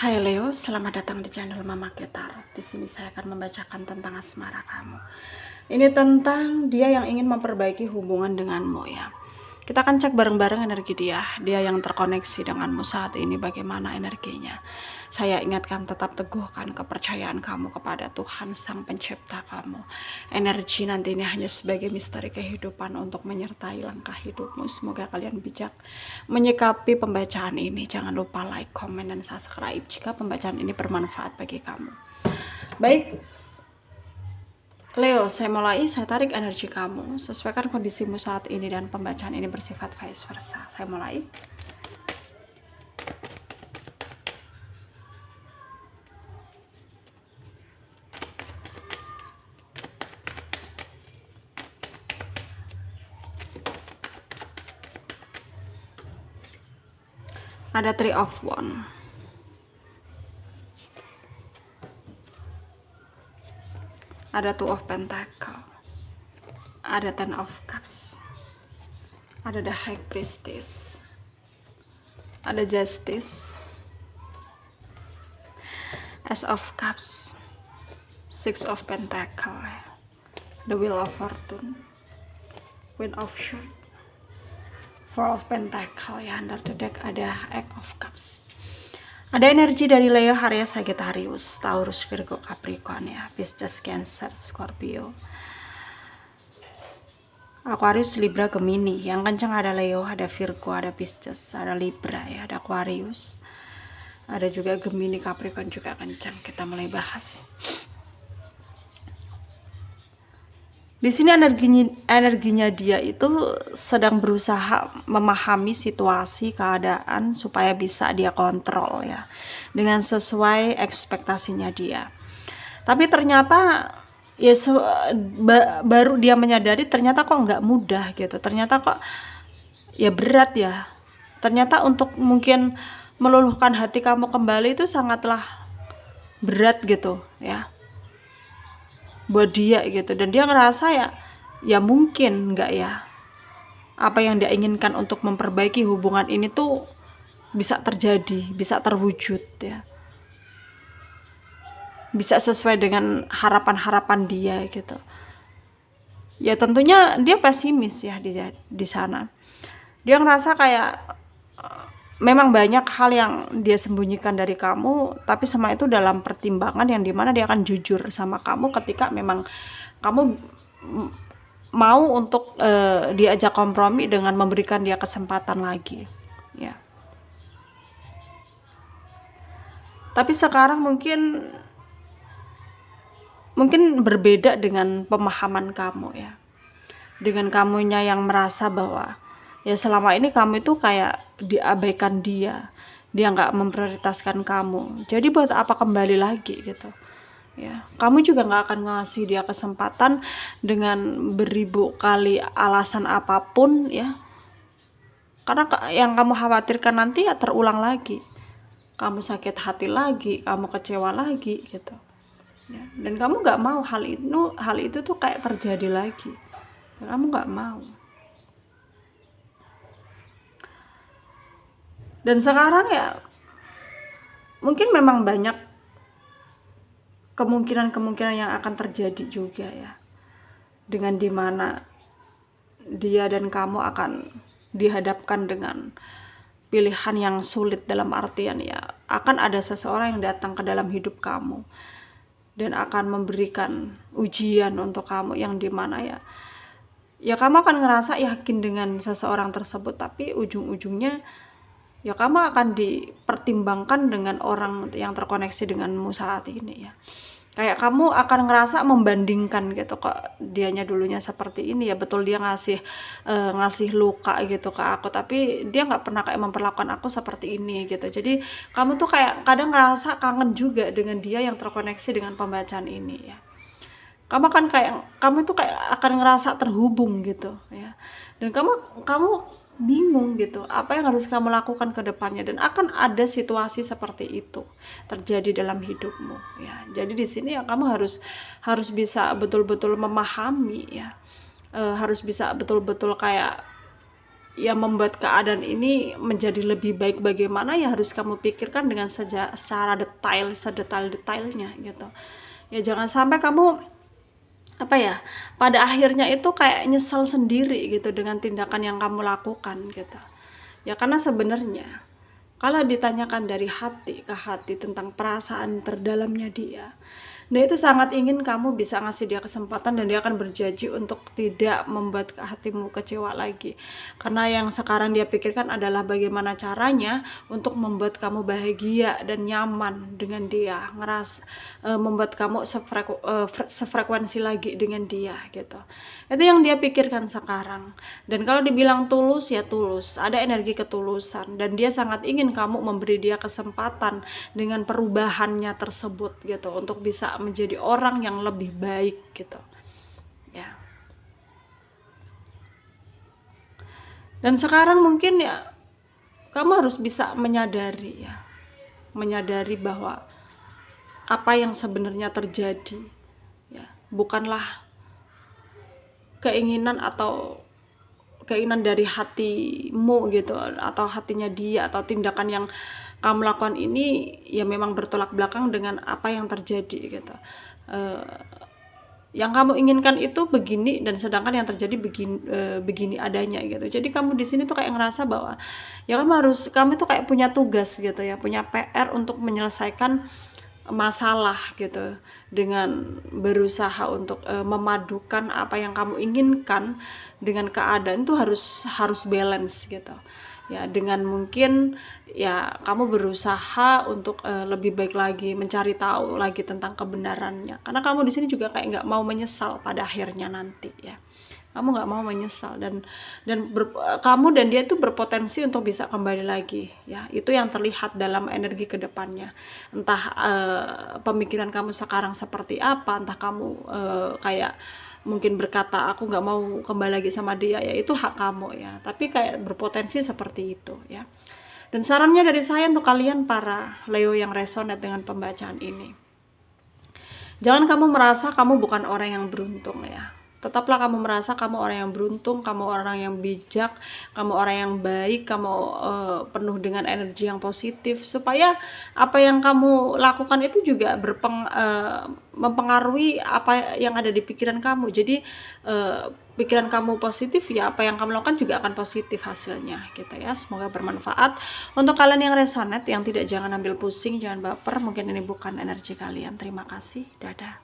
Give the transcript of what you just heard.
Hai Leo, selamat datang di channel Mama Ketar. Di sini saya akan membacakan tentang asmara kamu. Ini tentang dia yang ingin memperbaiki hubungan denganmu ya. Kita akan cek bareng-bareng energi dia yang terkoneksi denganmu saat ini, bagaimana energinya. Saya ingatkan, tetap teguhkan kepercayaan kamu kepada Tuhan Sang Pencipta kamu. Energi nanti ini hanya sebagai misteri kehidupan untuk menyertai langkah hidupmu. Semoga kalian bijak menyikapi pembacaan ini. Jangan lupa like, komen, dan subscribe jika pembacaan ini bermanfaat bagi kamu. Baik Leo, saya mulai, saya tarik energi kamu, sesuaikan kondisimu saat ini dan pembacaan ini bersifat vice versa. Saya mulai. Ada 3 of Wands. Ada 2 of Pentacles, ada 10 of Cups, ada the High Priestess, ada Justice, Ace of Cups, 6 of Pentacles, the Wheel of Fortune, Queen of Swords, 4 of Pentacles ya. Under the deck ada 8 of Cups. Ada energi dari Leo, Aries, Sagittarius, Taurus, Virgo, Capricorn ya, Pisces, Cancer, Scorpio, Aquarius, Libra, Gemini. Yang kencang ada Leo, ada Virgo, ada Pisces, ada Libra ya, ada Aquarius, ada juga Gemini, Capricorn juga kencang. Kita mulai bahas. Di sini energinya dia itu sedang berusaha memahami situasi keadaan supaya bisa dia kontrol ya, dengan sesuai ekspektasinya dia. Tapi ternyata ya baru dia menyadari ternyata kok nggak mudah gitu. Ternyata kok ya berat ya. Ternyata untuk mungkin meluluhkan hati kamu kembali itu sangatlah berat gitu ya, buat dia gitu. Dan dia ngerasa ya mungkin nggak ya apa yang dia inginkan untuk memperbaiki hubungan ini tuh bisa terjadi, bisa terwujud ya, bisa sesuai dengan harapan-harapan dia gitu ya. Tentunya dia pesimis ya di sana. Dia ngerasa kayak memang banyak hal yang dia sembunyikan dari kamu, tapi semua itu dalam pertimbangan yang dimana dia akan jujur sama kamu ketika memang kamu mau untuk diajak kompromi dengan memberikan dia kesempatan lagi ya. Tapi sekarang mungkin berbeda dengan pemahaman kamu ya, dengan kamunya yang merasa bahwa ya selama ini kamu itu kayak diabaikan dia nggak memprioritaskan kamu, jadi buat apa kembali lagi gitu ya. Kamu juga nggak akan ngasih dia kesempatan dengan beribu kali alasan apapun ya, karena yang kamu khawatirkan nanti ya terulang lagi, kamu sakit hati lagi, kamu kecewa lagi gitu ya. Dan kamu nggak mau hal itu tuh kayak terjadi lagi ya, kamu nggak mau. Dan sekarang ya mungkin memang banyak kemungkinan yang akan terjadi juga ya, dengan dimana dia dan kamu akan dihadapkan dengan pilihan yang sulit. Dalam artian ya akan ada seseorang yang datang ke dalam hidup kamu dan akan memberikan ujian untuk kamu, yang dimana ya kamu akan ngerasa yakin dengan seseorang tersebut, tapi ujung-ujungnya ya kamu akan dipertimbangkan dengan orang yang terkoneksi denganmu saat ini ya. Kayak kamu akan ngerasa membandingkan gitu, kok dianya dulunya seperti ini ya. Betul dia ngasih luka gitu ke aku, tapi dia nggak pernah kayak memperlakukan aku seperti ini gitu. Jadi kamu tuh kayak kadang ngerasa kangen juga dengan dia yang terkoneksi dengan pembacaan ini ya. Kamu tuh kayak akan ngerasa terhubung gitu ya. Dan kamu bingung gitu apa yang harus kamu lakukan ke depannya, dan akan ada situasi seperti itu terjadi dalam hidupmu ya. Jadi di sini ya kamu harus bisa betul-betul memahami ya, harus bisa betul-betul kayak ya membuat keadaan ini menjadi lebih baik bagaimana, ya harus kamu pikirkan dengan secara detail, sedetail-detailnya gitu. Ya jangan sampai kamu apa ya, pada akhirnya itu kayak nyesal sendiri gitu dengan tindakan yang kamu lakukan gitu. Ya karena sebenarnya kalau ditanyakan dari hati ke hati tentang perasaan terdalamnya dia, nah itu sangat ingin kamu bisa ngasih dia kesempatan, dan dia akan berjanji untuk tidak membuat hatimu kecewa lagi. Karena yang sekarang dia pikirkan adalah bagaimana caranya untuk membuat kamu bahagia dan nyaman dengan dia, membuat kamu sefrekuensi lagi dengan dia gitu. Itu yang dia pikirkan sekarang. Dan kalau dibilang tulus, ya tulus, ada energi ketulusan, dan dia sangat ingin kamu memberi dia kesempatan dengan perubahannya tersebut gitu, untuk bisa menjadi orang yang lebih baik gitu ya. Dan sekarang mungkin ya kamu harus bisa menyadari bahwa apa yang sebenarnya terjadi ya bukanlah keinginan dari hatimu gitu, atau hatinya dia, atau tindakan yang kamu lakukan ini ya memang bertolak belakang dengan apa yang terjadi gitu. Yang kamu inginkan itu begini, dan sedangkan yang terjadi begini adanya gitu. Jadi kamu di sini tuh kayak ngerasa bahwa ya kamu tuh kayak punya tugas gitu ya, punya PR untuk menyelesaikan masalah gitu, dengan berusaha untuk memadukan apa yang kamu inginkan dengan keadaan itu harus balance gitu ya. Dengan mungkin ya kamu berusaha untuk lebih baik lagi, mencari tahu lagi tentang kebenarannya, karena kamu di sini juga kayak nggak mau menyesal pada akhirnya nanti ya. Kamu nggak mau menyesal, dan kamu dan dia itu berpotensi untuk bisa kembali lagi ya. Itu yang terlihat dalam energi kedepannya. Entah pemikiran kamu sekarang seperti apa, entah kamu kayak mungkin berkata aku nggak mau kembali lagi sama dia, ya itu hak kamu ya, tapi kayak berpotensi seperti itu ya. Dan sarannya dari saya untuk kalian para Leo yang resonate dengan pembacaan ini, jangan kamu merasa kamu bukan orang yang beruntung ya. Tetaplah kamu merasa kamu orang yang beruntung, kamu orang yang bijak, kamu orang yang baik, kamu penuh dengan energi yang positif, supaya apa yang kamu lakukan itu juga mempengaruhi apa yang ada di pikiran kamu. Jadi pikiran kamu positif, ya apa yang kamu lakukan juga akan positif hasilnya gitu ya. Semoga bermanfaat untuk kalian yang resonate, yang tidak, jangan ambil pusing, jangan baper, mungkin ini bukan energi kalian. Terima kasih, dadah.